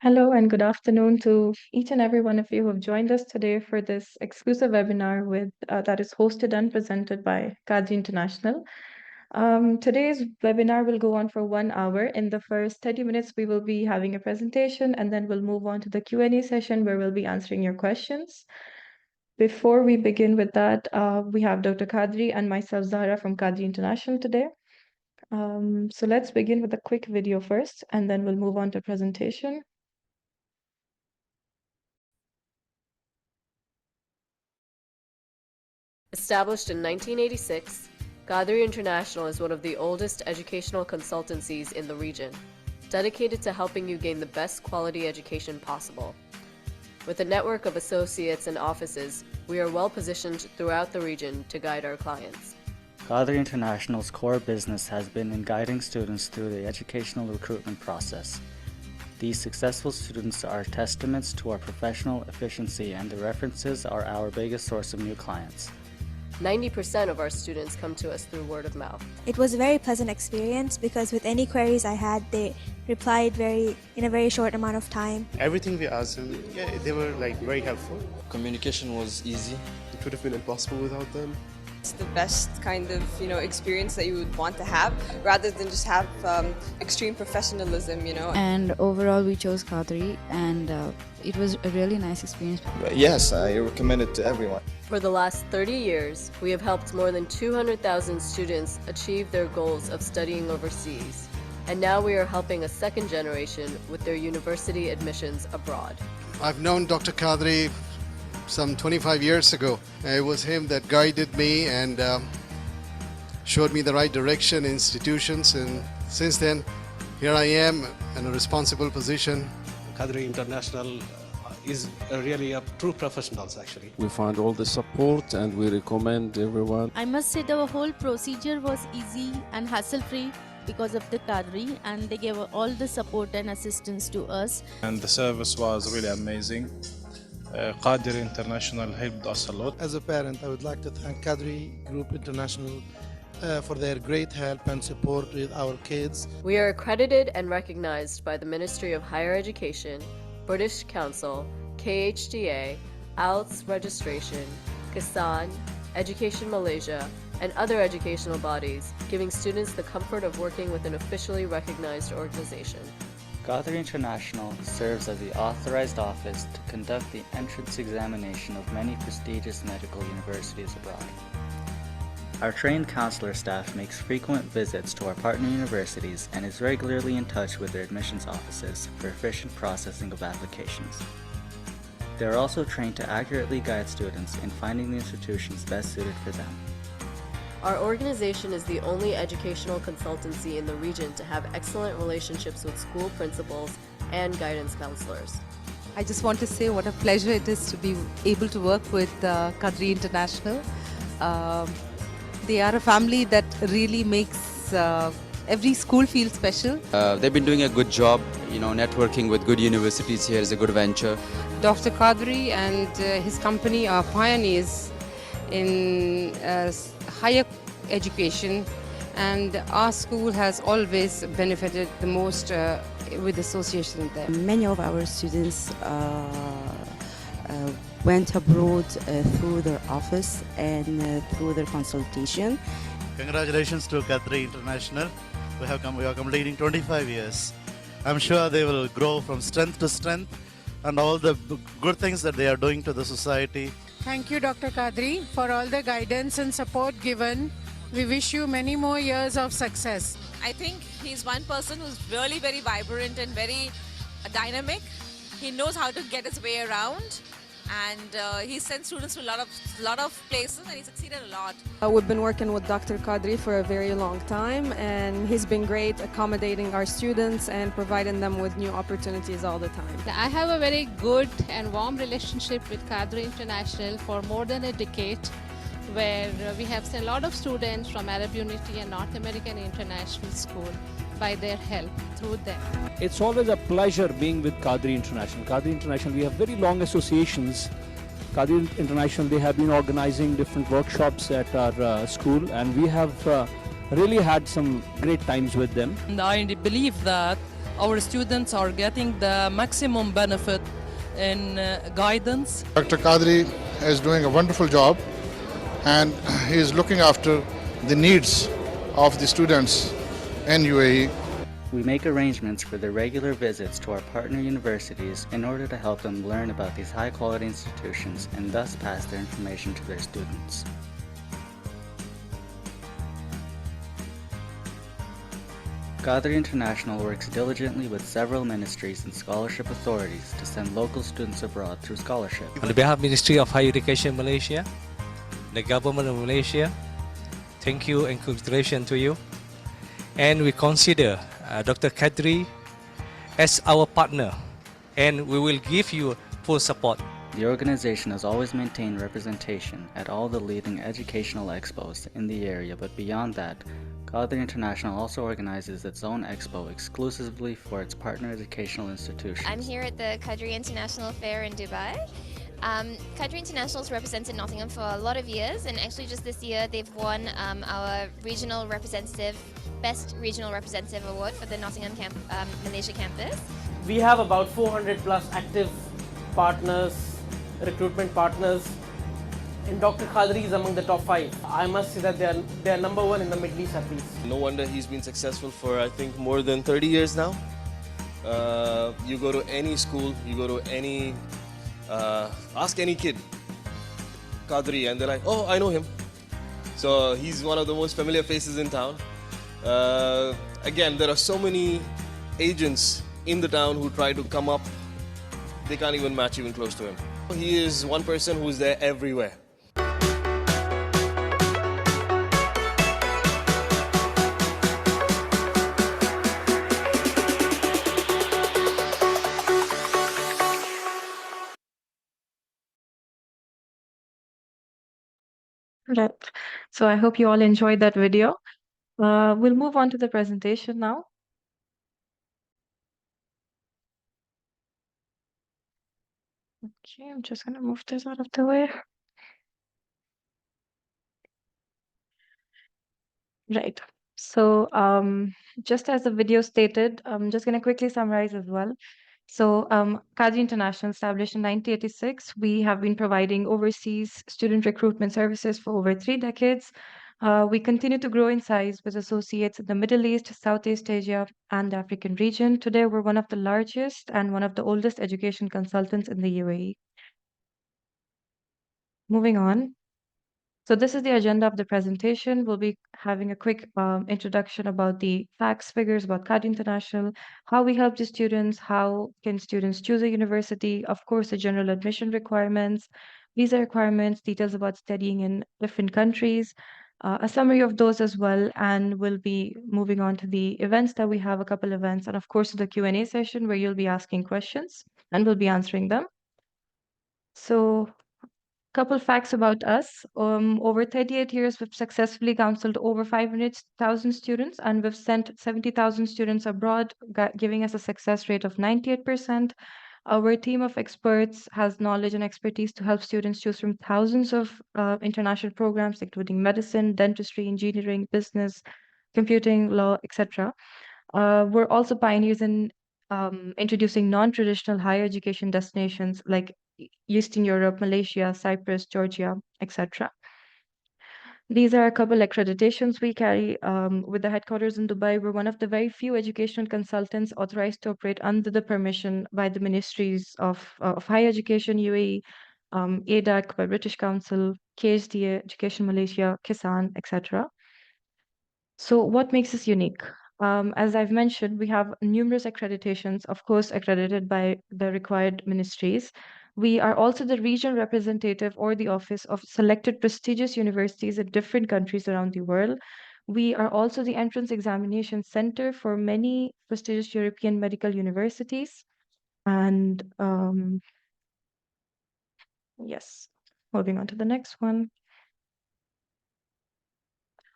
Hello and good afternoon to each and every one of you who have joined us today for this exclusive webinar that is hosted and presented by Qadri International. Today's webinar will go on for 1 hour. In the first 30 minutes, we will be having a presentation, and then we'll move on to the Q&A session where we'll be answering your questions. Before we begin with that, we have Dr. Qadri and myself, Zahra from Qadri International today. So let's begin with a quick video first, and then we'll move on to presentation. Established in 1986, Qadri International is one of the oldest educational consultancies in the region, dedicated to helping you gain the best quality education possible. With a network of associates and offices, we are well positioned throughout the region to guide our clients. Qadri International's core business has been in guiding students through the educational recruitment process. These successful students are testaments to our professional efficiency, and the references are our biggest source of new clients. 90% of our students come to us through word of mouth. It was a very pleasant experience because with any queries I had, they replied in a very short amount of time. Everything we asked them, they were very helpful. Communication was easy. It would have been impossible without them. It's the best kind of experience that you would want to have, rather than just have extreme professionalism. And overall, we chose Qadri, and it was a really nice experience. Yes, I recommend it to everyone. For the last 30 years, we have helped more than 200,000 students achieve their goals of studying overseas. And now we are helping a second generation with their university admissions abroad. I've known Dr. Qadri some 25 years ago. It was him that guided me and showed me the right direction, institutions, and since then, here I am in a responsible position. Qadri International is really a true professionals actually. We found all the support and we recommend everyone. I must say the whole procedure was easy and hassle-free because of the Qadri, and they gave all the support and assistance to us. And the service was really amazing. Qadri International helped us a lot. As a parent, I would like to thank Qadri Group International for their great help and support with our kids. We are accredited and recognized by the Ministry of Higher Education, British Council, KHDA, ALTS Registration, Kisan, Education Malaysia, and other educational bodies, giving students the comfort of working with an officially recognized organization. Qadri International serves as the authorized office to conduct the entrance examination of many prestigious medical universities abroad. Our trained counselor staff makes frequent visits to our partner universities and is regularly in touch with their admissions offices for efficient processing of applications. They are also trained to accurately guide students in finding the institutions best suited for them. Our organization is the only educational consultancy in the region to have excellent relationships with school principals and guidance counselors. I just want to say what a pleasure it is to be able to work with Qadri International. They are a family that really makes every school feel special. They've been doing a good job, networking with good universities here is a good venture. Dr. Qadri and his company are pioneers in higher education, and our school has always benefited the most with association there. Many of our students went abroad through their office and through their consultation. Congratulations to Qadri International. We are completing 25 years. I'm sure they will grow from strength to strength and all the good things that they are doing to the society. Thank you, Dr. Qadri, for all the guidance and support given. We wish you many more years of success. I think he's one person who's really very vibrant and very dynamic. He knows how to get his way around, and he sent students to a lot of places, and he succeeded a lot. We've been working with Dr. Qadri for a very long time, and he's been great accommodating our students and providing them with new opportunities all the time. I have a very good and warm relationship with Qadri International for more than a decade, where we have sent a lot of students from Arab Unity and North American International School by their help through them. It's always a pleasure being with Qadri International. Qadri International, we have very long associations. Qadri International, they have been organizing different workshops at our school, and we have really had some great times with them. And I believe that our students are getting the maximum benefit in guidance. Dr. Qadri is doing a wonderful job, and he is looking after the needs of the students in UAE. We make arrangements for their regular visits to our partner universities in order to help them learn about these high-quality institutions and thus pass their information to their students. Qadri International works diligently with several ministries and scholarship authorities to send local students abroad through scholarship. On behalf of Ministry of Higher Education Malaysia, the government of Malaysia, thank you and congratulations to you. And we consider Dr. Qadri as our partner, and we will give you full support. The organization has always maintained representation at all the leading educational expos in the area, but beyond that, Qadri International also organizes its own expo exclusively for its partner educational institutions. I'm here at the Qadri International Fair in Dubai. Qadri International has represented Nottingham for a lot of years, and actually just this year they've won our regional representative, Best Regional Representative Award for the Nottingham Malaysia campus. We have about 400 plus active partners, recruitment partners, and Dr. Qadri is among the top 5. I must say that they are number 1 in the Middle East at least. No wonder he's been successful for I think more than 30 years now. You go to any school, you go to any, ask any kid, Qadri, and they're like, oh, I know him. So he's one of the most familiar faces in town. Again, there are so many agents in the town who try to come up. They can't even match even close to him. He is one person who's there everywhere. Right. So I hope you all enjoyed that video. We'll move on to the presentation now. Okay, I'm just going to move this out of the way. Right. So just as the video stated, I'm just going to quickly summarize as well. So Qadri International, established in 1986, we have been providing overseas student recruitment services for over 3 decades. We continue to grow in size with associates in the Middle East, Southeast Asia, and the African region. Today, we're one of the largest and one of the oldest education consultants in the UAE. Moving on. So this is the agenda of the presentation. We'll be having a quick introduction about the facts, figures about Qadri International, how we help the students, how can students choose a university, of course, the general admission requirements, visa requirements, details about studying in different countries, a summary of those as well, and we'll be moving on to the events that we have, a couple events, and of course the Q&A session where you'll be asking questions and we'll be answering them. So couple facts about us. Over 38 years, we've successfully counseled over 500,000 students, and we've sent 70,000 students abroad, giving us a success rate of 98%. Our team of experts has knowledge and expertise to help students choose from thousands of international programs, including medicine, dentistry, engineering, business, computing, law, etc. We're also pioneers in introducing non-traditional higher education destinations like Eastern Europe, Malaysia, Cyprus, Georgia, etc. These are a couple accreditations we carry with the headquarters in Dubai. We're one of the very few educational consultants authorized to operate under the permission by the ministries of higher education, UAE, ADAC by British Council, KHDA, Education Malaysia, Kisan, etc. So what makes us unique? As I've mentioned, we have numerous accreditations, of course, accredited by the required ministries. We are also the region representative or the office of selected prestigious universities in different countries around the world. We are also the entrance examination center for many prestigious European medical universities. And yes, moving on to the next one.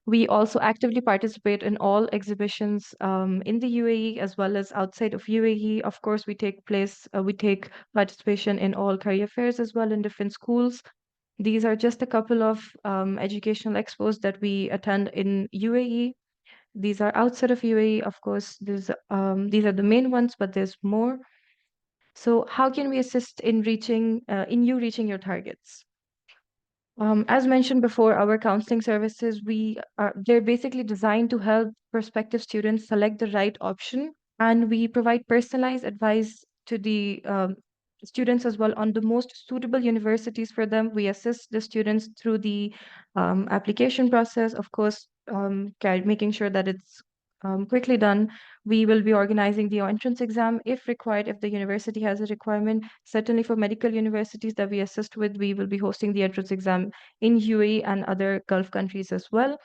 We also actively participate in all exhibitions in the UAE as well as outside of UAE. Of course, we take participation in all career fairs as well in different schools. These are just a couple of educational expos that we attend in UAE. These are outside of UAE, of course. These are the main ones, but there's more. So how can we assist in you reaching your targets? As mentioned before, our counseling services, they're basically designed to help prospective students select the right option, and we provide personalized advice to the students as well on the most suitable universities for them. We assist the students through the application process, of course, making sure that it's quickly done. We will be organizing the entrance exam if required, if the university has a requirement. Certainly for medical universities that we assist with, we will be hosting the entrance exam in UAE and other Gulf countries as well.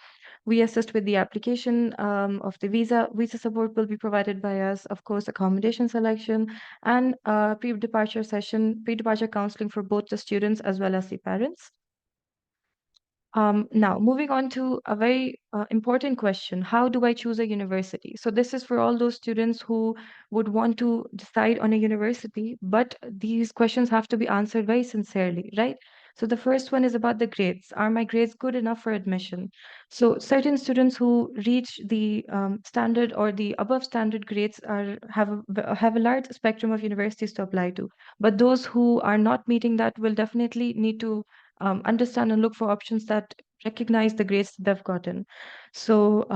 We assist with the application of the visa. Visa support will be provided by us, of course, accommodation selection and pre-departure counseling for both the students as well as the parents. Now, moving on to a very important question. How do I choose a university? So this is for all those students who would want to decide on a university, but these questions have to be answered very sincerely, right? So the first one is about the grades. Are my grades good enough for admission? So certain students who reach the standard or the above standard grades have a large spectrum of universities to apply to. But those who are not meeting that will definitely need to understand and look for options that recognize the grades that they've gotten. So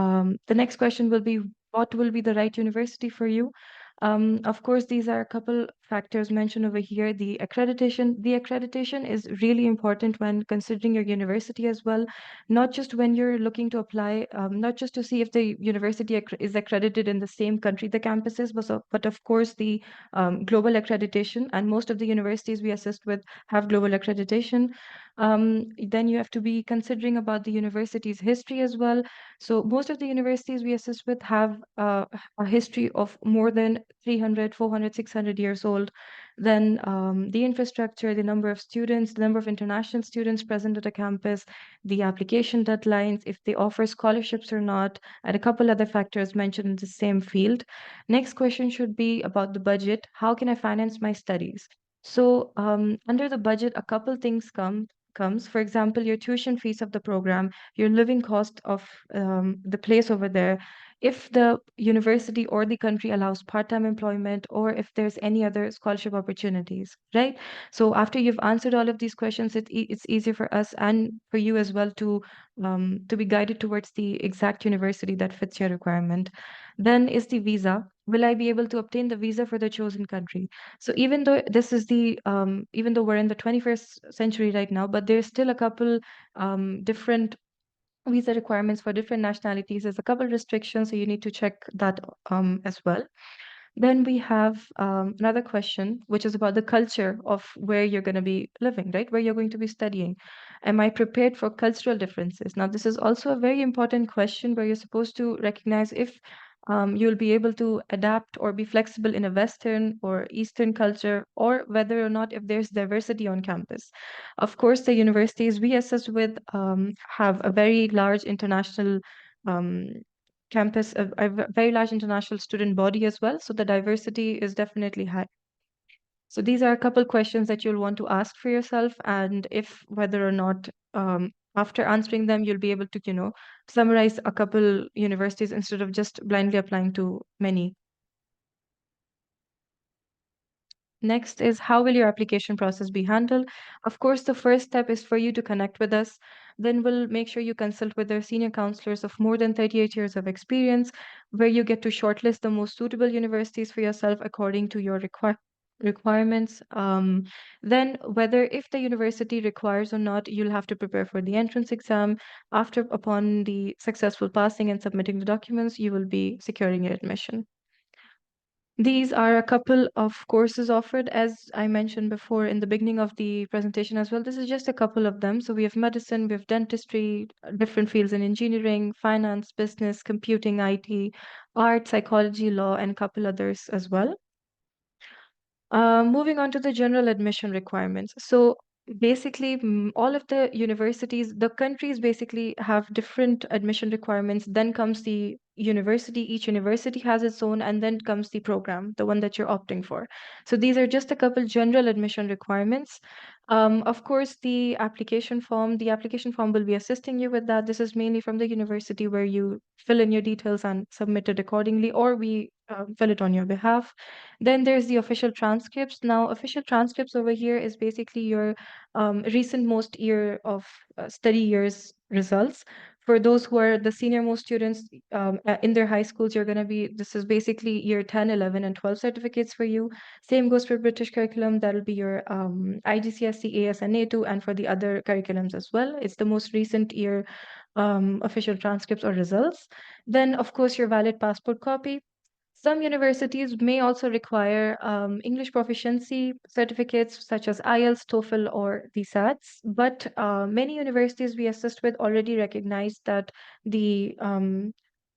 the next question will be, what will be the right university for you? Of course, these are a couple factors mentioned over here. The accreditation is really important when considering your university as well, not just when you're looking to apply, not just to see if the university is accredited in the same country the campus is, but of course the global accreditation. And most of the universities we assist with have global accreditation. Then you have to be considering about the university's history as well. So most of the universities we assist with have a history of more than 300, 400, 600 years old. Then the infrastructure, the number of students, the number of international students present at a campus, the application deadlines, if they offer scholarships or not, and a couple other factors mentioned in the same field. Next question should be about the budget. How can I finance my studies? So under the budget, a couple things comes. For example, your tuition fees of the program, your living cost of the place over there, if the university or the country allows part-time employment, or if there's any other scholarship opportunities, right? So after you've answered all of these questions, it's easier for us and for you as well to be guided towards the exact university that fits your requirement. Then is the visa. Will I be able to obtain the visa for the chosen country? So even though even though we're in the 21st century right now, but there's still a couple different visa requirements for different nationalities. There's a couple restrictions, so you need to check that as well. Then we have another question, which is about the culture of where you're going to be living, right? Where you're going to be studying. Am I prepared for cultural differences? Now, this is also a very important question where you're supposed to recognize if you'll be able to adapt or be flexible in a Western or Eastern culture, or whether or not if there's diversity on campus. Of course, the universities we assist with have a very large international um, campus, a very large international student body as well. So the diversity is definitely high. So these are a couple questions that you'll want to ask for yourself, and if whether or not after answering them, you'll be able to, summarize a couple universities instead of just blindly applying to many. Next is, how will your application process be handled? Of course, the first step is for you to connect with us. Then we'll make sure you consult with our senior counselors of more than 38 years of experience, where you get to shortlist the most suitable universities for yourself according to your requirements. Then whether if the university requires or not, you'll have to prepare for the entrance exam. Upon the successful passing and submitting the documents, you will be securing your admission. These are a couple of courses offered, as I mentioned before in the beginning of the presentation as well. This is just a couple of them. So we have medicine, we have dentistry, different fields in engineering, finance, business, computing, IT, art, psychology, law, and a couple others as well. Moving on to the general admission requirements. So basically, all of the universities, the countries basically have different admission requirements. Then comes the university. Each university has its own, and then comes the program, the one that you're opting for. So these are just a couple general admission requirements. Of course, the application form will be assisting you with that. This is mainly from the university where you fill in your details and submit it accordingly, or we fill it on your behalf. Then there's the official transcripts. Now, official transcripts over here is basically your recent most year of study years results. For those who are the senior most students in their high schools, this is basically year 10, 11, and 12 certificates for you. Same goes for British curriculum. That'll be your IGCSE, AS, and A2, and for the other curriculums as well. It's the most recent year official transcripts or results. Then, of course, your valid passport copy. Some universities may also require English proficiency certificates such as IELTS, TOEFL, or the SATs. But many universities we assist with already recognize that the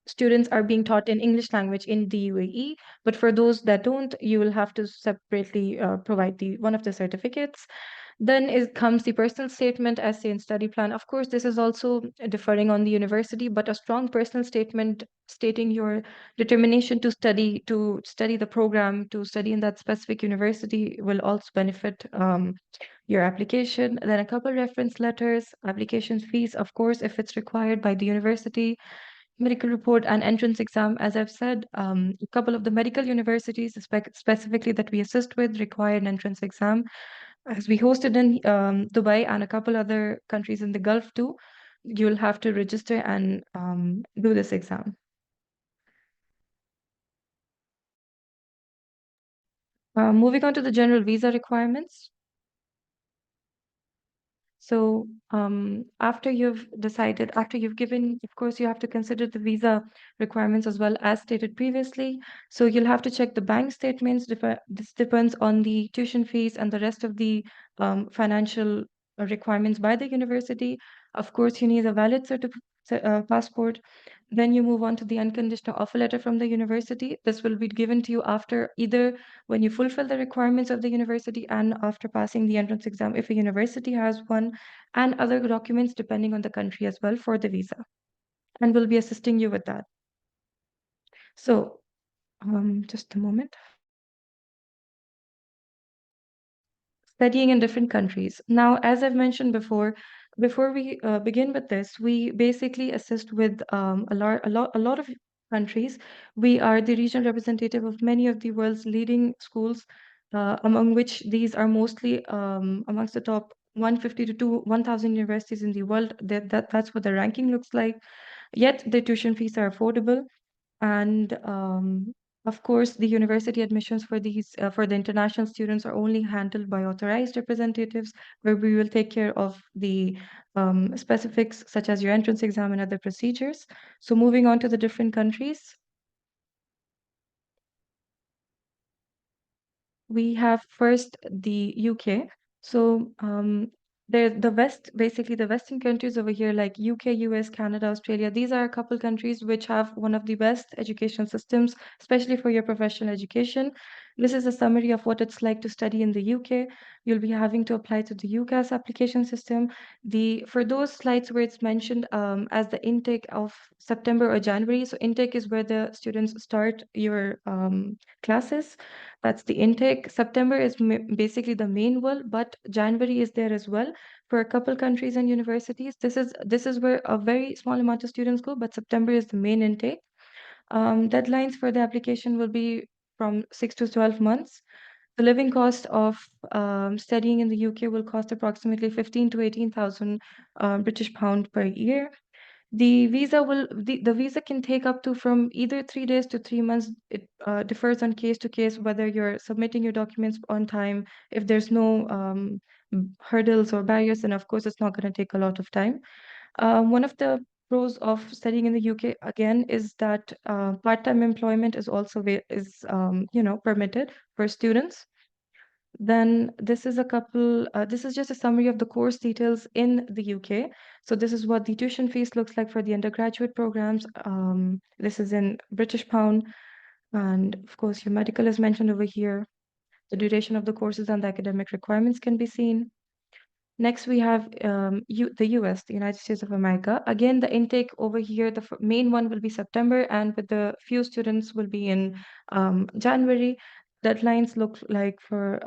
students are being taught in English language in the UAE. But for those that don't, you will have to separately provide the one of the certificates. Then comes the personal statement, essay, and study plan. Of course, this is also differing on the university, but a strong personal statement stating your determination to study the program, to study in that specific university will also benefit your application. Then a couple reference letters, application fees, of course, if it's required by the university, medical report and entrance exam. As I've said, a couple of the medical universities, specifically that we assist with, require an entrance exam. As we hosted in Dubai and a couple other countries in the Gulf too, you'll have to register and do this exam. Moving on to the general visa requirements. So after you've given, of course, you have to consider the visa requirements as well as stated previously. So you'll have to check the bank statements. This depends on the tuition fees and the rest of the financial requirements by the university. Of course, you need a valid passport. Then you move on to the unconditional offer letter from the university. This will be given to you after either when you fulfill the requirements of the university and after passing the entrance exam, if a university has one, and other documents depending on the country as well for the visa. And we'll be assisting you with that. So, just a moment. Studying in different countries. Now, as I've mentioned before we begin with this, we basically assist with a lot of countries. We are the regional representative of many of the world's leading schools, among which these are mostly amongst the top 150 to 1,000 universities in the world. That's what the ranking looks like. Yet the tuition fees are affordable. And of course, the university admissions for for the international students are only handled by authorized representatives, where we will take care of the specifics such as your entrance exam and other procedures. So moving on to the different countries, we have first the UK. So basically the Western countries over here like UK, US, Canada, Australia, these are a couple countries which have one of the best education systems, especially for your professional education. This is a summary of what it's like to study in the UK. You'll be having to apply to the UCAS application system. For those slides where it's mentioned as the intake of September or January, so intake is where the students start your classes. That's the intake. September is basically the main one, but January is there as well for a couple countries and universities. This is where a very small amount of students go, but September is the main intake. Deadlines for the application will be from 6 to 12 months. The living cost of studying in the UK will cost approximately 15 to 18,000 British pound per year. The visa can take up to from either 3 days to 3 months. It differs on case to case whether you're submitting your documents on time. If there's no hurdles or barriers, then of course it's not going to take a lot of time. One of the pros of studying in the UK again is that part-time employment is also permitted for students. Then this is just a summary of the course details in the UK. So this is what the tuition fees looks like for the undergraduate programs. This is in British pound. And of course, your medical is mentioned over here. The duration of the courses and the academic requirements can be seen. Next, we have the US, the United States of America. Again, the intake over here, the main one will be September, and with the few students will be in January. deadlines look like for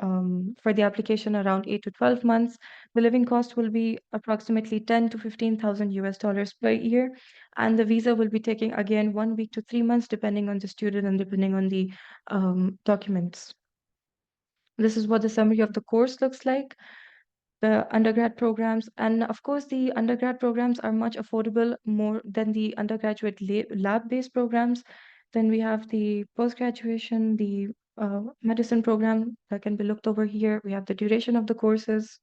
the application around 8 to 12 months. The living cost will be approximately 10 to 15,000 US dollars per year, and the visa will be taking again 1 week to 3 months, depending on the student and depending on the documents. This is what the summary of the course looks like. The undergrad programs, and of course the undergrad programs are much affordable more than the undergraduate lab-based programs. Then we have the post-graduation, the medicine program that can be looked over here. We have the duration of the courses.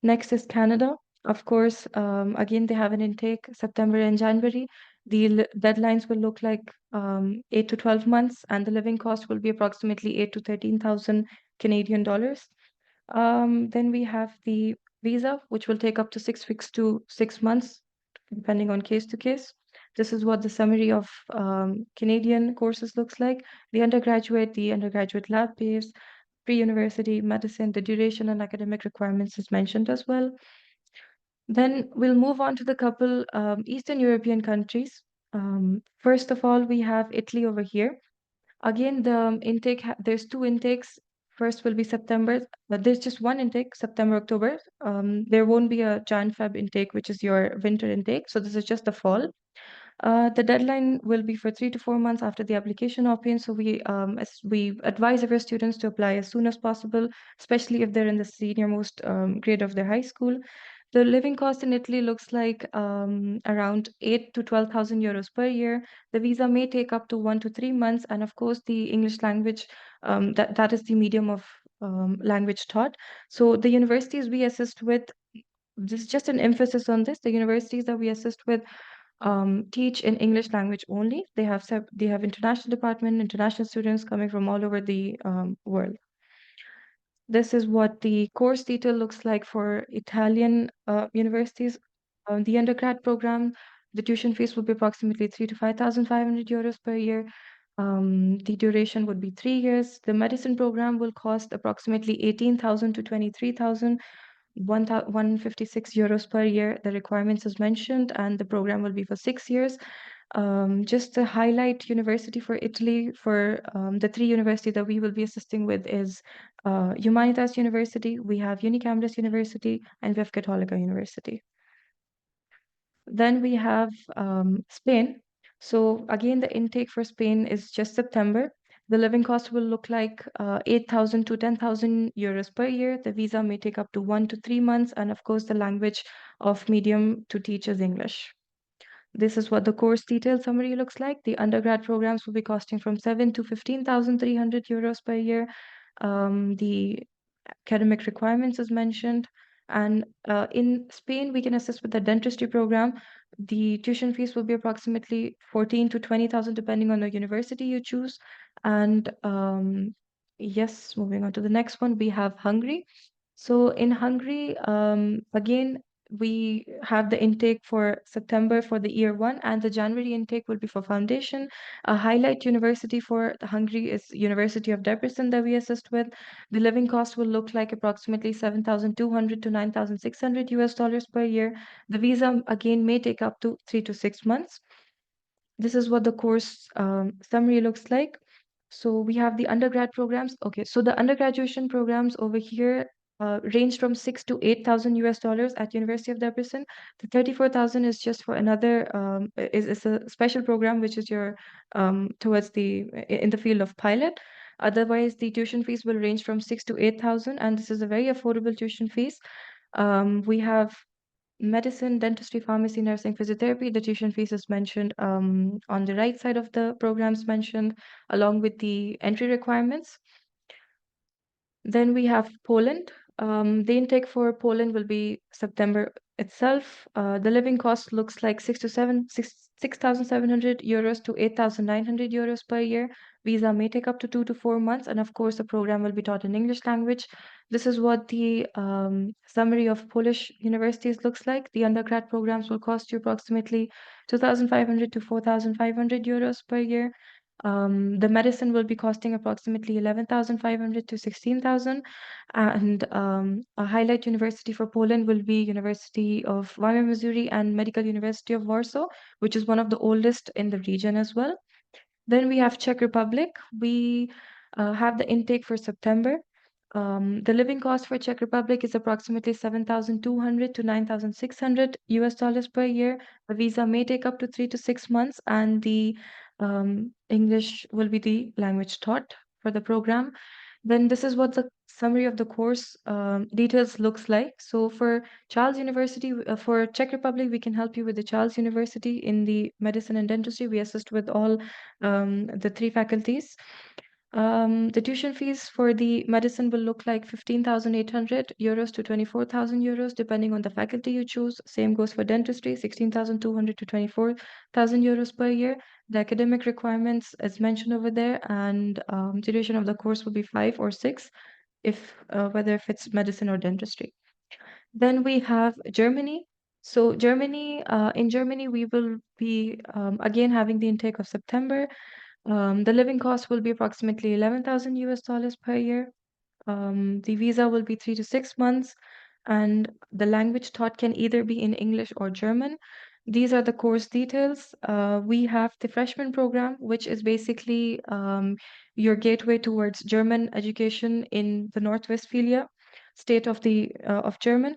Next is Canada. Of course, again, they have an intake September and January. The deadlines will look like 8 to 12 months, and the living cost will be approximately 8 to 13,000 Canadian dollars. Then we have the visa, which will take up to 6 weeks to 6 months, depending on case to case. This is what the summary of Canadian courses looks like. The undergraduate lab-based, pre-university, medicine, the duration and academic requirements is mentioned as well. Then we'll move on to the couple Eastern European countries. First of all, we have Italy over here. Again, the intake, there's two intakes. First will be September, but there's just one intake, September, October. There won't be a Jan Feb intake, which is your winter intake. So this is just the fall. The deadline will be for 3 to 4 months after the application opens. So we advise our students to apply as soon as possible, especially if they're in the senior most grade of their high school. The living cost in Italy looks like around 8 to 12,000 euros per year. The visa may take up to 1 to 3 months, and of course, the English language that is the medium of language taught. So the universities we assist with, this is just an emphasis on this. The universities that we assist with teach in English language only. They have international department, international students coming from all over the world. This is what the course detail looks like for Italian universities. The undergrad program, the tuition fees would be approximately 3 to 5,500 euros per year. The duration would be 3 years. The medicine program will cost approximately 18,000 to 23,000. 156 euros per year. The requirements as mentioned, and the program will be for 6 years. Just to highlight university for Italy, for the three universities that we will be assisting with is Humanitas University, we have Unicambrus University, and we have Cattolica University. Then we have Spain. So again, the intake for Spain is just September. The living cost will look like 8,000 to 10,000 euros per year. The visa may take up to 1 to 3 months, and of course, the language of medium to teach is English. This is what the course detail summary looks like. The undergrad programs will be costing from 7 to 15,300 euros per year. The academic requirements as mentioned. And in Spain, we can assist with the dentistry program. The tuition fees will be approximately 14 to 20,000, depending on the university you choose. And yes, moving on to the next one, we have Hungary. So in Hungary, again, we have the intake for September for the year one, and the January intake will be for foundation. A highlight university for Hungary is University of Debrecen that we assist with. The living cost will look like approximately 7,200 to 9,600 US dollars per year. The visa again may take up to 3 to 6 months. This is what the course summary looks like. So we have the undergrad programs. Okay, so the undergraduation programs over here range from 6 to 8,000 US dollars at University of Debrecen. The 34,000 is just for another is a special program which is your towards the in the field of pilot. Otherwise, the tuition fees will range from 6 to 8,000, and this is a very affordable tuition fees. We have medicine, dentistry, pharmacy, nursing, physiotherapy. The tuition fees is mentioned on the right side of the programs mentioned, along with the entry requirements. Then we have Poland. The intake for Poland will be September itself. The living cost looks like 6,700 euros to 8,900 euros per year. Visa may take up to 2 to 4 months, and of course, the program will be taught in English language. This is what the summary of Polish universities looks like. The undergrad programs will cost you approximately 2,500 to 4,500 euros per year. The medicine will be costing approximately 11,500 to 16,000, and a highlight university for Poland will be University of Weimar, Missouri, and Medical University of Warsaw, which is one of the oldest in the region as well. Then we have Czech Republic. We have the intake for September. The living cost for Czech Republic is approximately 7,200 to 9,600 US dollars per year. The visa may take up to 3 to 6 months, and the English will be the language taught for the program. Then this is what the summary of the course details looks like. So for Charles University, for Czech Republic, we can help you with the Charles University in the medicine and dentistry. We assist with all the 3 faculties. The tuition fees for the medicine will look like 15,800 euros to 24,000 euros, depending on the faculty you choose. Same goes for dentistry, 16,200 to 24,000 euros per year. The academic requirements, as mentioned over there, and duration of the course will be 5 or 6, if whether if it's medicine or dentistry. Then we have Germany. So Germany, in Germany, we will be again having the intake of September. The living cost will be approximately 11,000 US dollars per year. The visa will be 3 to 6 months, and the language taught can either be in English or German. These are the course details. We have the freshman program, which is basically your gateway towards German education in the North Westphalia state of the of Germany.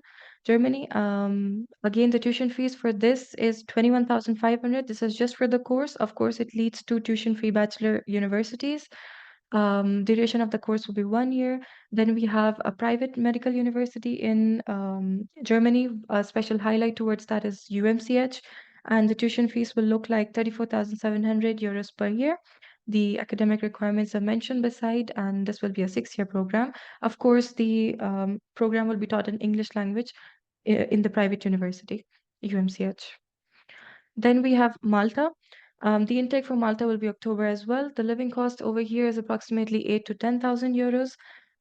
Again, the tuition fees for this is 21,500. This is just for the course. Of course, it leads to tuition-free bachelor universities. Duration of the course will be 1 year. Then we have a private medical university in Germany. A special highlight towards that is UMCH, and the tuition fees will look like 34,700 euros per year. The academic requirements are mentioned beside, and this will be a 6-year program. Of course, the program will be taught in English language in the private university, UMCH. Then we have Malta. The intake for Malta will be October as well. The living cost over here is approximately 8 to 10,000 euros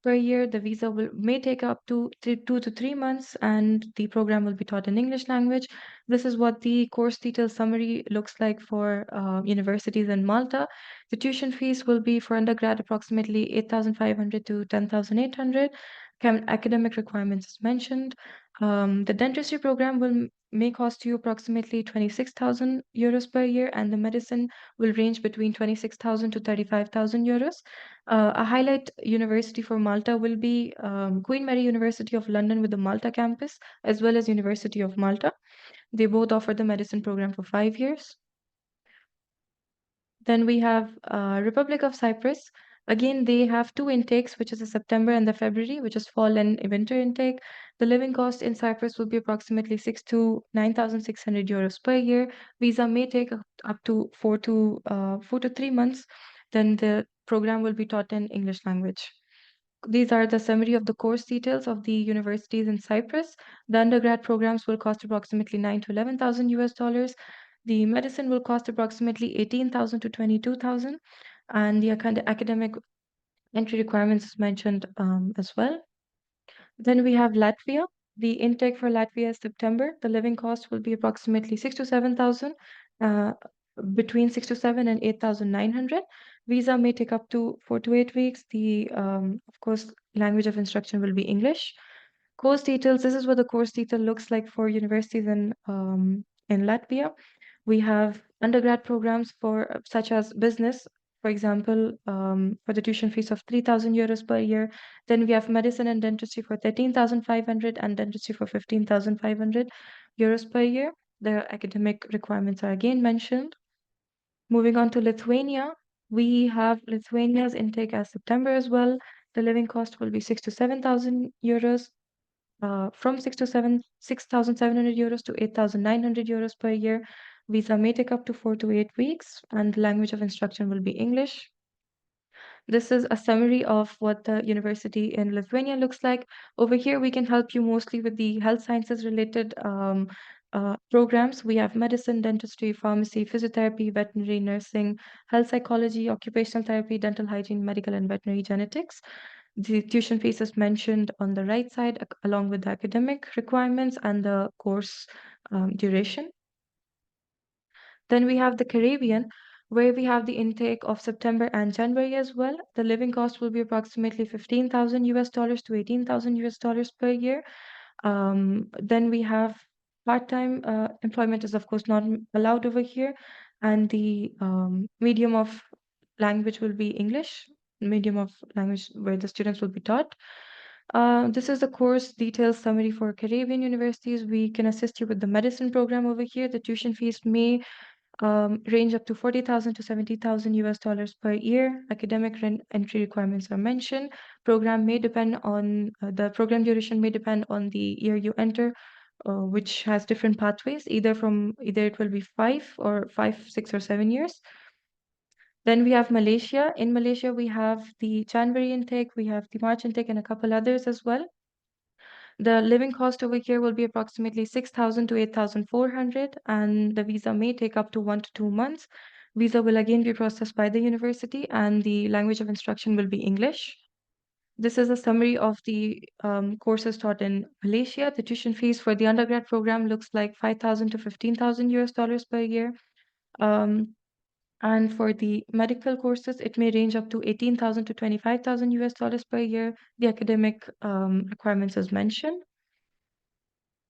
per year. The visa may take up to 2 to 3 months, and the program will be taught in English language. This is what the course detail summary looks like for universities in Malta. The tuition fees will be for undergrad approximately 8,500 to 10,800. Academic requirements as mentioned. The dentistry program may cost you approximately 26,000 euros per year, and the medicine will range between 26,000 to 35,000 euros. A highlight university for Malta will be Queen Mary University of London with the Malta campus, as well as University of Malta. They both offer the medicine program for 5 years. Then we have Republic of Cyprus. Again, they have 2 intakes, which is the September and the February, which is fall and winter intake. The living cost in Cyprus will be approximately 6 to 9,600 euros per year. Visa may take up to 4 to 3 months. Then the program will be taught in English language. These are the summary of the course details of the universities in Cyprus. The undergrad programs will cost approximately 9 to 11,000 US dollars. The medicine will cost approximately 18,000 to 22,000, and the academic entry requirements is mentioned as well. Then we have Latvia. The intake for Latvia is September. The living cost will be approximately 6 to 7,000, between 6 to 7 and 8,900. Visa may take up to 4 to 8 weeks. The of course language of instruction will be English. Course details. This is what the course detail looks like for universities in Latvia. We have undergrad programs for such as business, for example, for the tuition fees of 3,000 euros per year. Then we have medicine and dentistry for 13,500 and dentistry for 15,500 euros per year. The academic requirements are again mentioned. Moving on to Lithuania, we have Lithuania's intake as September as well. The living cost will be 6 to 7,000 euros. From 6,700 euros to 8,900 euros per year. Visa may take up to 4 to 8 weeks, and the language of instruction will be English. This is a summary of what the university in Lithuania looks like. Over here, we can help you mostly with the health sciences related programs. We have medicine, dentistry, pharmacy, physiotherapy, veterinary nursing, health psychology, occupational therapy, dental hygiene, medical and veterinary genetics. The tuition fees is mentioned on the right side, along with the academic requirements and the course duration. Then we have the Caribbean, where we have the intake of September and January as well. The living cost will be approximately 15,000 US dollars to 18,000 US dollars per year. Then we have part-time employment is of course not allowed over here, and the medium of language will be English. medium of language where the students will be taught. This is the course details summary for Caribbean universities. We can assist you with the medicine program over here. The tuition fees may range up to 40,000 to 70,000 US dollars per year. Academic entry requirements are mentioned. The program duration may depend on the year you enter, which has different pathways. Either it will be 5, 6, or 7 years. Then we have Malaysia. In Malaysia, we have the January intake, we have the March intake, and a couple others as well. The living cost over here will be approximately 6,000 to 8,400, and the visa may take up to 1 to 2 months. Visa will again be processed by the university, and the language of instruction will be English. This is a summary of the courses taught in Malaysia. The tuition fees for the undergrad program looks like 5,000 to 15,000 US dollars per year. And for the medical courses, it may range up to 18,000 to 25,000 US dollars per year. The academic requirements as mentioned.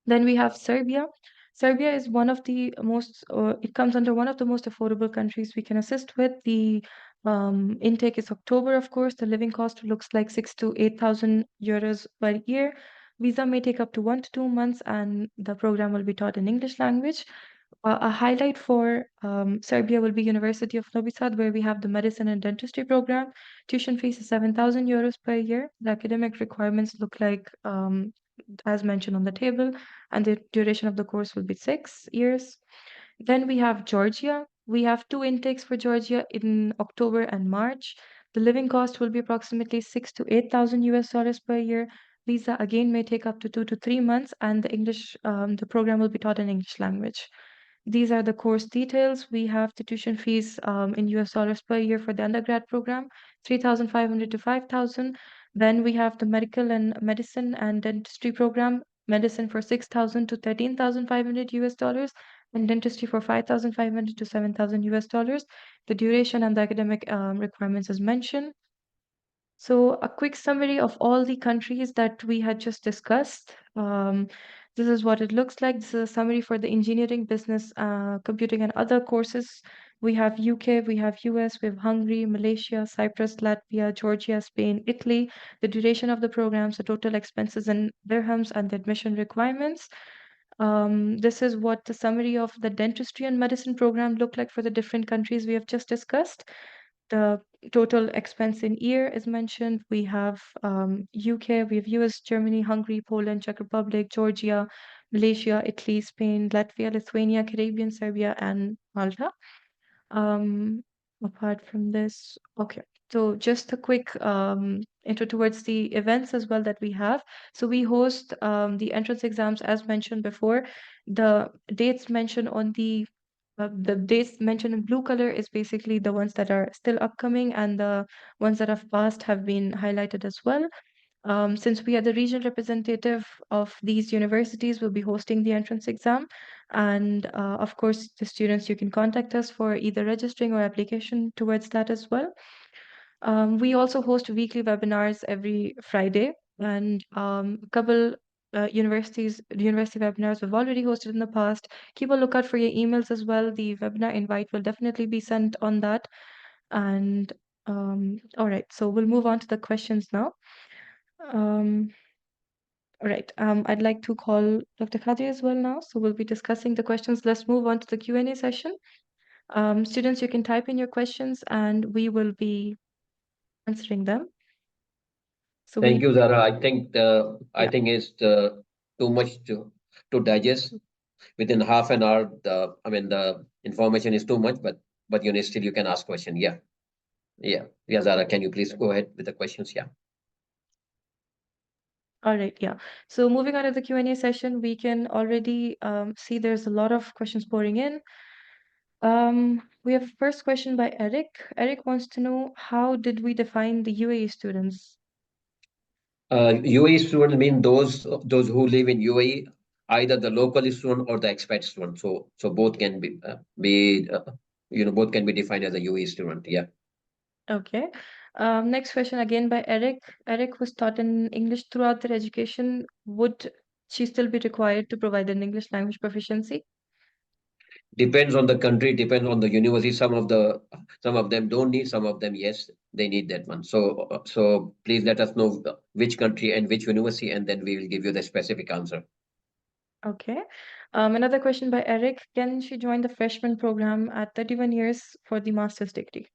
Then we have Serbia. Serbia is one of the it comes under one of the most affordable countries we can assist with. The intake is October, of course. The living cost looks like 6 to 8,000 euros per year. Visa may take up to 1 to 2 months, and the program will be taught in English language. A highlight for Serbia will be University of Novi Sad, where we have the medicine and dentistry program. Tuition fees is 7,000 euros per year. The academic requirements look like as mentioned on the table, and the duration of the course will be 6 years. Then we have Georgia. We have two intakes for Georgia in October and March. The living cost will be approximately 6 to 8,000 US dollars per year. Visa again may take up to 2 to 3 months, and the program will be taught in English language. These are the course details. We have the tuition fees in US dollars per year for the undergrad program, 3,500 to 5,000. Then we have the medical and medicine and dentistry program, medicine for 6,000 to 13,500 US dollars, and dentistry for 5,500 to 7,000 US dollars. The duration and the academic requirements as mentioned. So a quick summary of all the countries that we had just discussed. This is what it looks like. This is a summary for the engineering, business, computing, and other courses. We have UK, we have US, we have Hungary, Malaysia, Cyprus, Latvia, Georgia, Spain, Italy. The duration of the programs, the total expenses in dirhams, and the admission requirements. This is what the summary of the dentistry and medicine program look like for the different countries we have just discussed. The total expense in year is mentioned. We have UK, we have US, Germany, Hungary, Poland, Czech Republic, Georgia, Malaysia, Italy, Spain, Latvia, Lithuania, Caribbean, Serbia, and Malta. Apart from this, okay. So just a quick intro towards the events as well that we have. So we host the entrance exams as mentioned before. The dates mentioned on the dates mentioned in blue color is basically the ones that are still upcoming, and the ones that have passed have been highlighted as well. Since we are the regional representative of these universities, we'll be hosting the entrance exam. And of course, the students, you can contact us for either registering or application towards that as well. We also host weekly webinars every Friday, and a couple university webinars we've already hosted in the past. Keep a lookout for your emails as well. The webinar invite will definitely be sent on that. And all right, so we'll move on to the questions now. All right, I'd like to call Dr. Qadri as well now. So we'll be discussing the questions. Let's move on to the Q&A session. Students, you can type in your questions and we will be answering them. So Thank you, Zara. I think it's too much to digest. Within half an hour, the information is too much, but still you can ask question. Yeah. Zara, can you please go ahead with the questions? Yeah. All right, yeah. So moving on to the Q&A session, we can already see there's a lot of questions pouring in. We have a first question by Eric. Eric wants to know, how did we define the UAE students? UAE students mean those who live in UAE, either the local student or the expat student. So both can be both can be defined as a UAE student. Yeah. Okay. Next question again by Eric. Eric was taught in English throughout their education. Would she still be required to provide an English language proficiency? Depends on the country, depends on the university. Some of the some of them don't need, some of them yes, they need that one. So please let us know which country and which university, and then we will give you the specific answer. Okay. Another question by Eric. Can she join the freshman program at 31 years for the master's degree?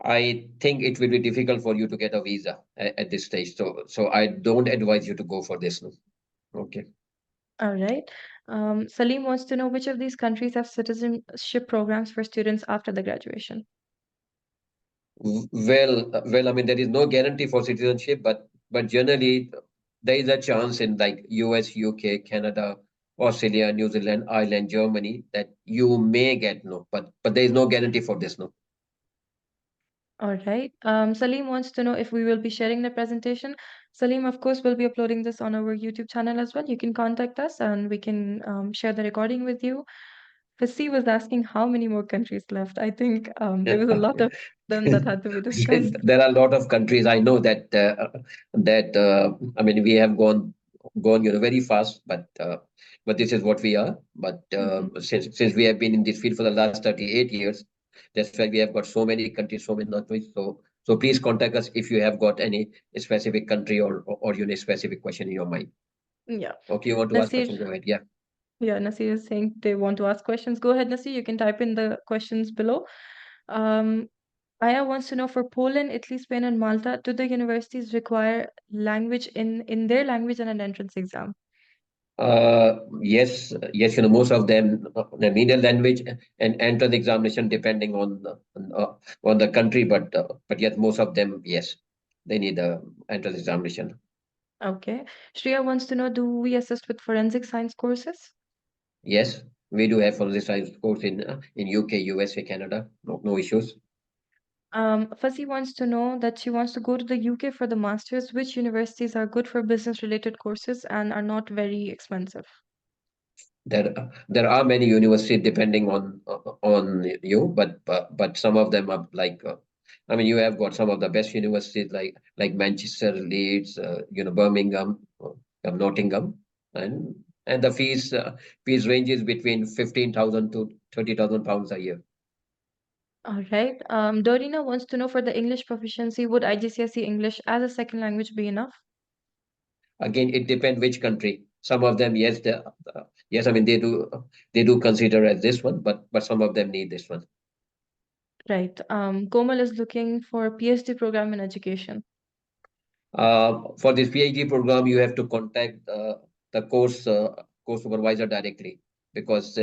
I think it will be difficult for you to get a visa at this stage. So I don't advise you to go for this. No. Okay. All right. Salim wants to know which of these countries have citizenship programs for students after the graduation. Well, I mean, there is no guarantee for citizenship, but generally there is a chance in like US, UK, Canada, Australia, New Zealand, Ireland, Germany that you may get no, but there is no guarantee for this no. All right. Salim wants to know if we will be sharing the presentation. Salim, of course, will be uploading this on our YouTube channel as well. You can contact us and we can share the recording with you. Fasi was asking how many more countries left. I think there was a lot of them that had to be discussed. There are a lot of countries. I know that I mean we have gone very fast, but this is what we are. But since we have been in this field for the last 38 years, that's why we have got so many countries, so many countries. So please contact us if you have got any specific country or you know specific question in your mind. Yeah. Okay, you want to ask Nasir, question? Go ahead. Yeah. yeah, Nasir is saying they want to ask questions. Go ahead, Nasir. You can type in the questions below. Aya wants to know for Poland, Italy, Spain, and Malta, do the universities require language in their language and an entrance exam? Yes, you know, most of them the medial language and entrance examination depending on the country, but yet most of them, yes, they need the entrance examination. Okay. Shreya wants to know, do we assist with forensic science courses? Yes, we do have forensic science course in UK, USA, Canada. No issues. Fuzzy wants to know that she wants to go to the UK for the masters. Which universities are good for business related courses and are not very expensive? There are many universities depending on you, but some of them are like I mean you have got some of the best universities like Manchester, Leeds, you know, Birmingham, Nottingham, and the fees ranges between 15,000 to 30,000 pounds a year. All right. Dorina wants to know for the English proficiency, would IGCSE English as a second language be enough? Again, it depends which country. Some of them, yes, yes, I mean they do consider as this one, but some of them need this one. Right. Komal is looking for a PhD program in education. For this PhD program, you have to contact the course supervisor directly because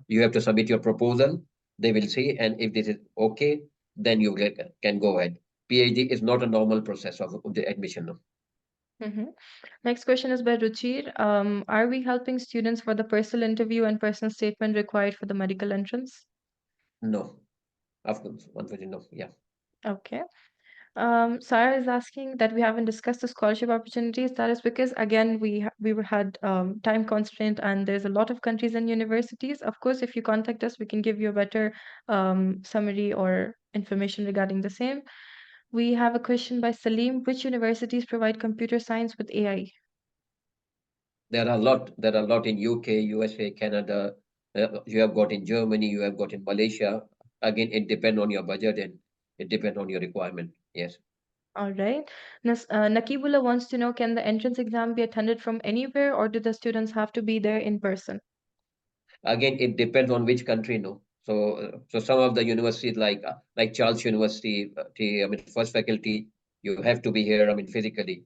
you have to submit your proposal. They will see, and if this is okay, then you can go ahead. PhD is not a normal process of the admission. No. Mhm. Next question is by Ruchir. Are we helping students for the personal interview and personal statement required for the medical entrance? No, of course, unfortunately, no. Yeah. Okay. Sarah is asking that we haven't discussed the scholarship opportunities. That is because again we had time constraint and there's a lot of countries and universities. Of course, if you contact us, we can give you a better summary or information regarding the same. We have a question by Salim. Which universities provide computer science with AI? There are a lot in UK, USA, Canada. You have got in Germany. You have got in Malaysia. Again, it depends on your budget and it depends on your requirement. Yes. All right. Nakibullah wants to know, can the entrance exam be attended from anywhere or do the students have to be there in person? Again, it depends on which country. No. So some of the universities like Charles University, I mean, first faculty, you have to be here. I mean, physically.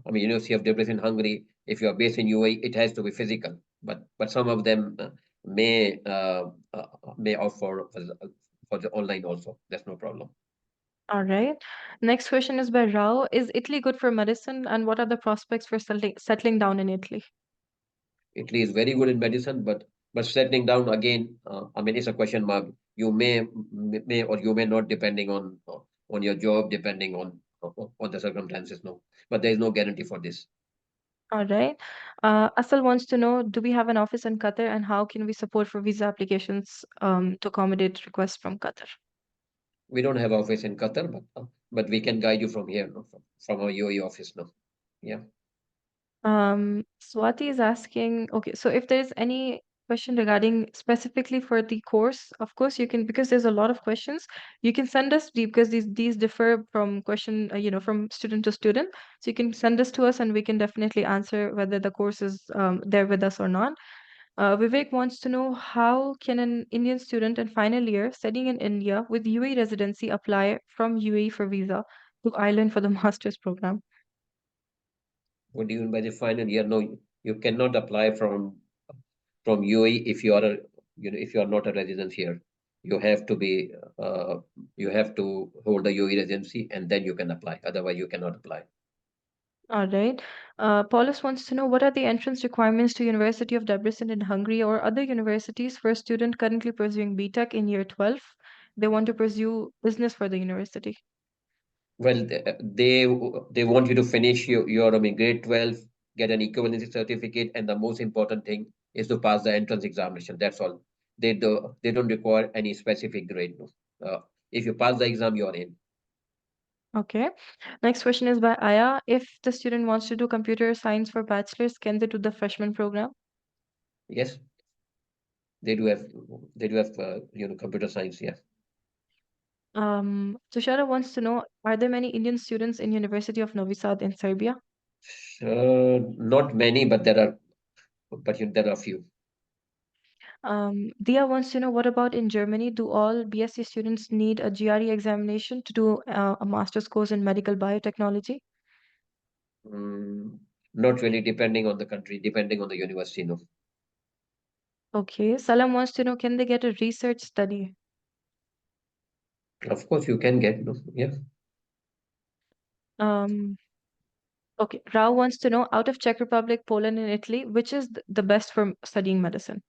I mean, University of Debrecen in Hungary. If you are based in UAE, it has to be physical. But some of them may may offer for the online also. That's no problem. All right. Next question is by Rao. Is Italy good for medicine and what are the prospects for settling down in Italy? Italy is very good in medicine, but settling down again, I mean, it's a question mark. You may or you may not, depending on your job, depending on the circumstances. No, but there is no guarantee for this. All right. Asal wants to know, do we have an office in Qatar and how can we support for visa applications to accommodate requests from Qatar? We don't have office in Qatar, but we can guide you from here, no, from our UAE office. No, yeah. Swati is asking, okay, so if there's any question regarding specifically for the course. Of course, you can, because there's a lot of questions, you can send us because these differ from question, from student to student. So you can send this to us and we can definitely answer whether the course is there with us or not. Vivek wants to know how can an Indian student in final year studying in India with UAE residency apply from UAE for visa to Ireland for the master's program? What do you mean by the final year? No, you cannot apply from UAE if you are a, if you are not a resident here. You have to be you have to hold a UAE residency and then you can apply. Otherwise, you cannot apply. All right. Paulus wants to know what are the entrance requirements to University of Debrecen in Hungary or other universities for a student currently pursuing BTech in year 12? They want to pursue business for the university. Well, they want you to finish your I mean, grade 12, get an equivalency certificate, and the most important thing is to pass the entrance examination. That's all. They don't require any specific grade. No. If you pass the exam, you're in. Okay. Next question is by Aya. If the student wants to do computer science for bachelor's, can they do the freshman program? Yes, they do have computer science. Yeah. Tushara wants to know, are there many Indian students in University of Novi Sad in Serbia? Not many, but there are few. Dia wants to know, what about in Germany? Do all BSc students need a GRE examination to do a master's course in medical biotechnology? Not really, depending on the country, depending on the university. No. Okay. Salam wants to know, can they get a research study? Of course, you can get. No. Yeah. Um, okay. Rao wants to know, out of Czech Republic, Poland, and Italy, which is the best for studying medicine?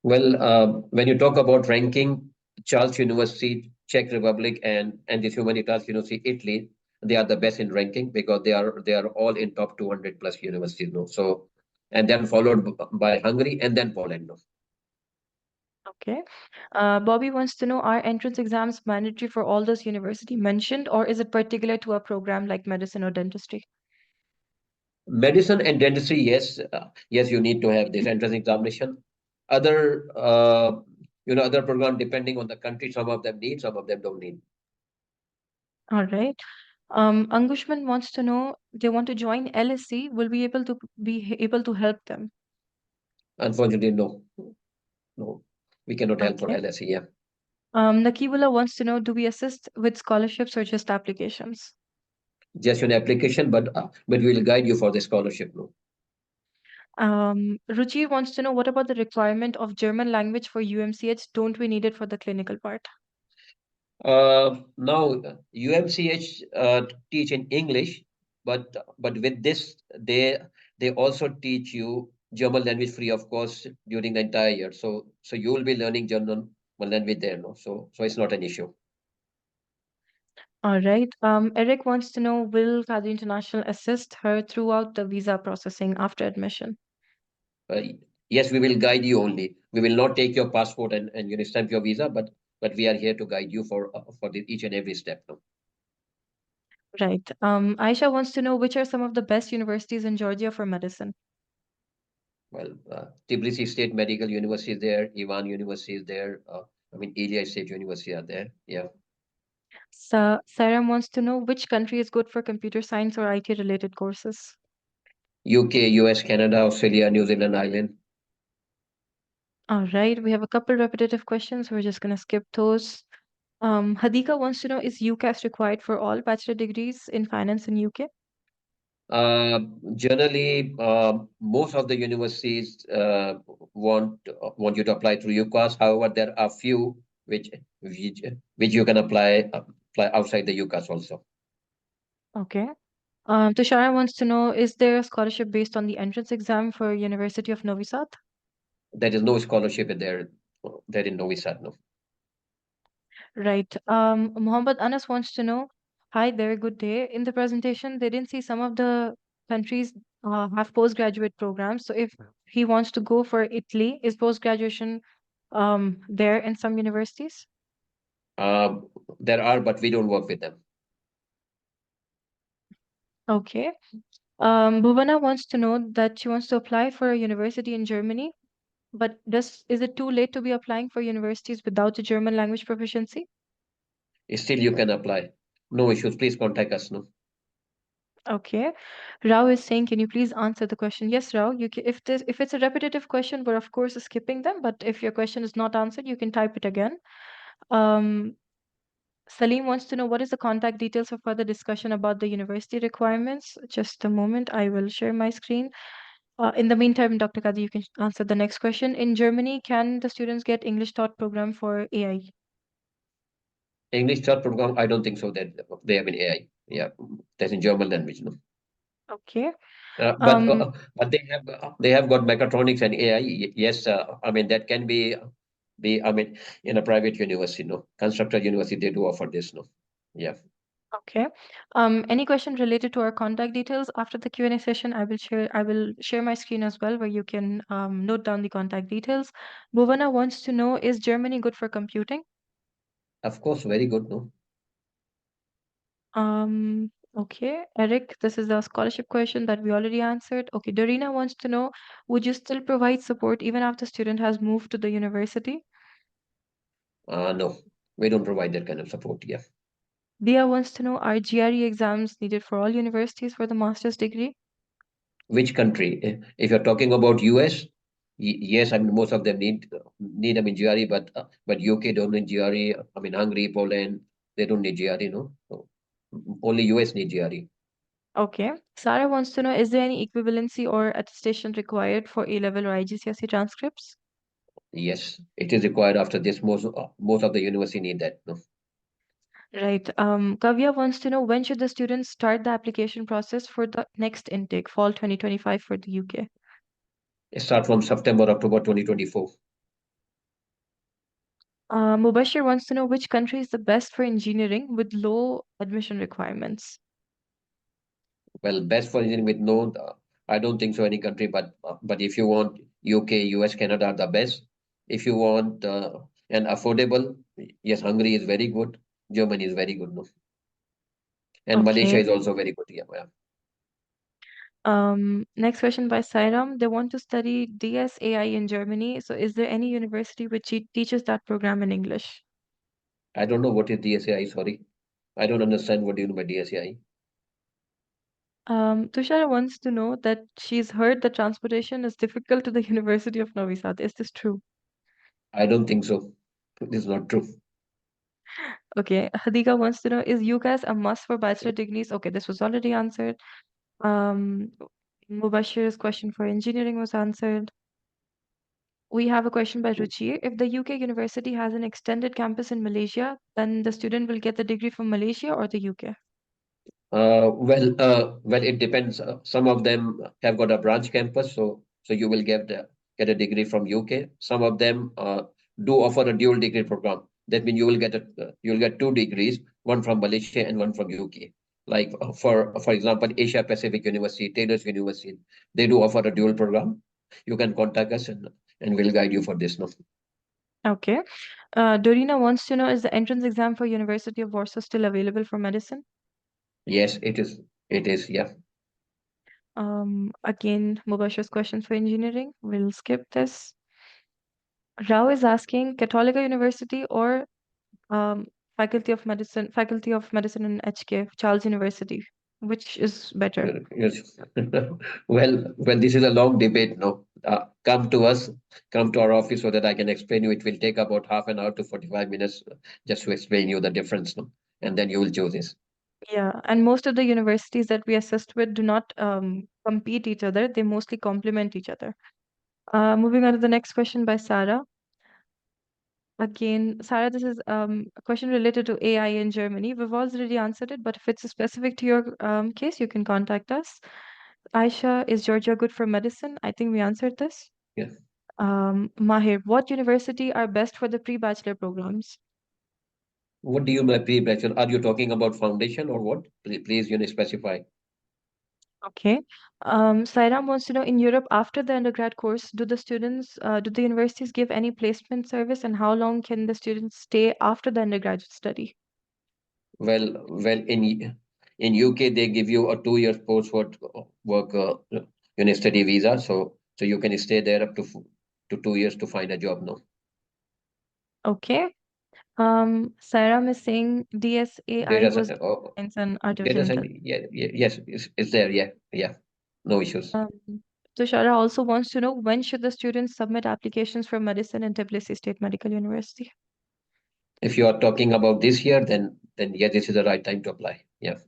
Well, when you talk about ranking, Charles University, Czech Republic, and this Humanitas University, Italy, they are the best in ranking because they are all in top 200 plus universities. No, so and then followed by Hungary and then Poland. No. Okay. Bobby wants to know, are entrance exams mandatory for all those university mentioned, or is it particular to a program like medicine or dentistry? Medicine and dentistry, yes, yes, you need to have this entrance examination. Other, other program depending on the country, some of them need, some of them don't need. All right. Angushman wants to know, they want to join LSC. Will we be able to help them? Unfortunately, no, no, we cannot help for Okay. LSE. Yeah. Nakibula wants to know, do we assist with scholarships or just applications? Just an application, but we will guide you for the scholarship. No. Ruchi wants to know, what about the requirement of German language for UMCH? Don't we need it for the clinical part? Now UMCH teach in English, but with this they also teach you German language free of course during the entire year. So you will be learning German language there. No, so it's not an issue. All right. Eric wants to know, will Qadri International assist her throughout the visa processing after admission? Uh, yes, we will guide you only. We will not take your passport and stamp your visa, but we are here to guide you for each and every step. No? Right. Aisha wants to know, which are some of the best universities in Georgia for medicine? Well, Tbilisi State Medical University is there, Ivan University is there. Ilia State University are there. Yeah. Sarah wants to know, which country is good for computer science or IT related courses? UK, US, Canada, Australia, New Zealand, Ireland. All right. We have a couple repetitive questions. We're just going to skip those. Hadika wants to know, is UCAS required for all bachelor degrees in finance in UK? Generally, most of the universities want you to apply through UCAS. However, there are few which you can apply outside the UCAS also. Okay. Tushara wants to know, is there a scholarship based on the entrance exam for University of Novi Sad? There is no scholarship there in Novi Sad. No. Right. Muhammad Anas wants to know, hi there, good day. In the presentation, they didn't see some of the countries have postgraduate programs. So if he wants to go for Italy, is post-graduation there in some universities? There are, but we don't work with them. Okay. Bhuvana wants to know that she wants to apply for a university in Germany. But is it too late to be applying for universities without a German language proficiency? Still, you can apply. No issues. Please contact us. No. Okay. Rao is saying, can you please answer the question? Yes, Rao, if it's a repetitive question, we're of course skipping them, but if your question is not answered, you can type it again. Salim wants to know what is the contact details for further discussion about the university requirements. Just a moment, I will share my screen. In the meantime, Dr. Kadi, you can answer the next question. In Germany, can the students get English taught program for AI? English chart program, I don't think so that they have in AI. Yeah, that's in German language. No. Okay. But they have got mechatronics and AI. Yes, I mean that can be I mean in a private university, no, constructor university they do offer this, no. Yeah. Okay. Any question related to our contact details after the Q&A session? I will share my screen as well, where you can note down the contact details. Bhuvana wants to know, is Germany good for computing? Of course, very good, no. Okay, Eric, this is a scholarship question that we already answered. Okay, Dorina wants to know, would you still provide support even after student has moved to the university? No, we don't provide that kind of support. Yeah. Dia wants to know, are GRE exams needed for all universities for the master's degree? Which country? If you're talking about US, yes, I mean most of them need I mean GRE, but UK don't need GRE. I mean Hungary, Poland, they don't need GRE, no. So, only US need GRE. Okay. Sarah wants to know, is there any equivalency or attestation required for A-level or IGCSE transcripts? Yes, it is required after this. Most of the university need that. No? Right. Kavya wants to know, when should the students start the application process for the next intake, fall 2025 for the UK? Start from September, October 2024. Mubashir wants to know, which country is the best for engineering with low admission requirements? Well, best for engineering with no, I don't think so any country, but if you want UK, US, Canada are the best. If you want an affordable, yes, Hungary is very good. Germany is very good, no. And Malaysia Okay. is also very good. Yeah, yeah. Next question by Sairam. They want to study DSAI in Germany. So is there any university which teaches that program in English? I don't know what is DSAI. Sorry, I don't understand what you mean by DSAI. Tushara wants to know that she's heard that transportation is difficult to the University of Novi Sad. Is this true? I don't think so. This is not true. Okay. Hadika wants to know, is UCAS a must for bachelor degrees? Okay, this was already answered. Um, Mubashir's question for engineering was answered. We have a question by Ruchi. If the UK university has an extended campus in Malaysia, then the student will get the degree from Malaysia or the UK? Well, it depends. Some of them have got a branch campus, so you will get a degree from UK. Some of them do offer a dual degree program. That means you'll get two degrees, one from Malaysia and one from UK. Like for example, Asia Pacific University, Taylor's University, they do offer a dual program. You can contact us and we'll guide you for this. No. Okay. Dorina wants to know, is the entrance exam for University of Warsaw still available for medicine? Yes, it is. It is. Yeah. Again, Mubashir's questions for engineering. We'll skip this. Rao is asking Católica University or Faculty of Medicine in HK, Charles University. Which is better? Yes. Well, this is a long debate. No, come to us, come to our office so that I can explain you. It will take about half an hour to 45 minutes just to explain you the difference. No, and then you will choose this. Yeah, and most of the universities that we assist with do not compete each other. They mostly complement each other. Moving on to the next question by Sarah. Again, Sarah, this is a question related to AI in Germany. We've already answered it, but if it's specific to your case, you can contact us. Aisha, is Georgia good for medicine? I think we answered this. Yeah. Mahir, what university are best for the pre-bachelor programs? What do you mean by pre-bachelor? Are you talking about foundation or what? Please, specify. Okay. Sairam wants to know, in Europe, after the undergrad course, do the universities give any placement service, and how long can the students stay after the undergraduate study? Well, in UK they give you a 2 year post work study visa, so you can stay there up to to 2 years to find a job now. Okay. Sarah is saying DSAI Data was center, oh, science and artificial data center, intelligence. yes, it's there, yeah, no issues. Tushara also wants to know when should the students submit applications for medicine in Tbilisi State Medical University? If you are talking about this year, then yeah, this is the right time to apply. Yeah.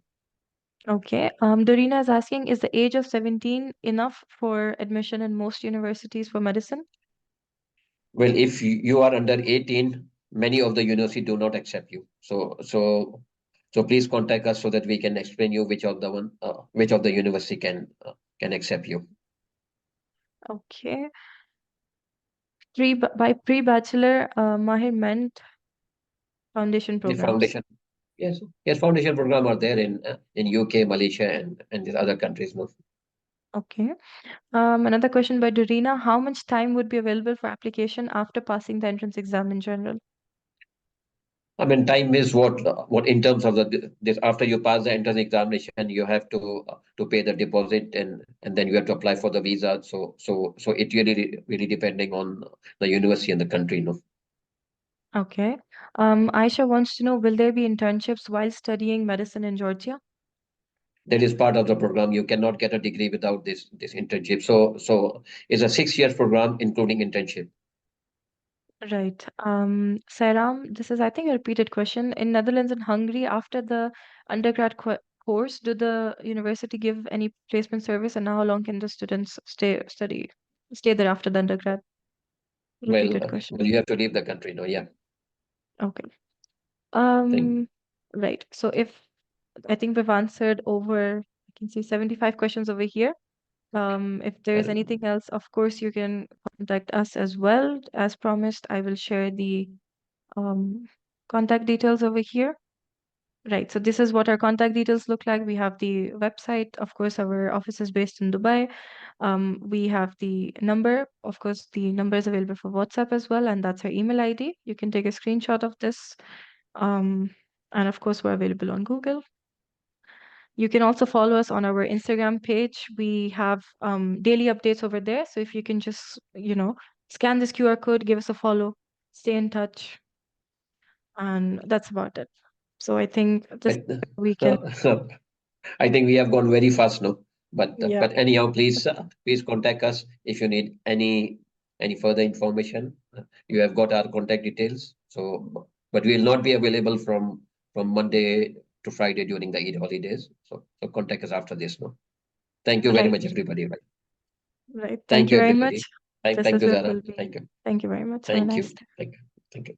Okay. Dorina is asking, is the age of 17 enough for admission in most universities for medicine? Well, if you are under 18, many of the university do not accept you. So please contact us so that we can explain you which of the university can accept you. Okay. By pre-bachelor, Mahir meant foundation The programs. foundation, yes, foundation program are there in UK, Malaysia, and these other countries. No, Okay. Another question by Dorina. How much time would be available for application after passing the entrance exam in general? I mean, time is what in terms of this after you pass the entrance examination, you have to pay the deposit and then you have to apply for the visa. So it really depending on the university and the country. No, Okay. Aisha wants to know, will there be internships while studying medicine in Georgia? that is part of the program. You cannot get a degree without this internship. So it's a 6 years program including internship. Right. Sairam, this is, I think, a repeated question. In Netherlands and Hungary, after the undergrad course, do the university give any placement service, and how long can the students stay there after the undergrad? Repeated question. Well, you have to leave the country. No, yeah. Okay. Thank Right. So I think we've answered over, I can see 75 questions over here. If there is anything else, of course, you can contact us as well. As promised, I will share the contact details over here. Right. So this is what our contact details look like. We have the website. Of course, our office is based in Dubai. We have the number. Of course, the number is available for WhatsApp as well, and that's our email ID. You can take a screenshot of this. And of course, we're available on Google. You can also follow us on our Instagram page. We have daily updates over there. So if you can just, scan this QR code, give us a follow, stay in touch. And that's about it. So I think this we can. I think we have gone very fast now. But Yeah. anyhow, please contact us if you need any further information. You have got our contact details. So, but we will not be available from Monday to Friday during the Eid holidays. So contact us after this now. Thank you very Right. much, everybody. Right. Right. Thank Thank you, you very much. everybody. Thank This you, is where Zara. we'll be. Thank you. Thank you very much. Have a Thank nice you. day. Thank you. Thank you.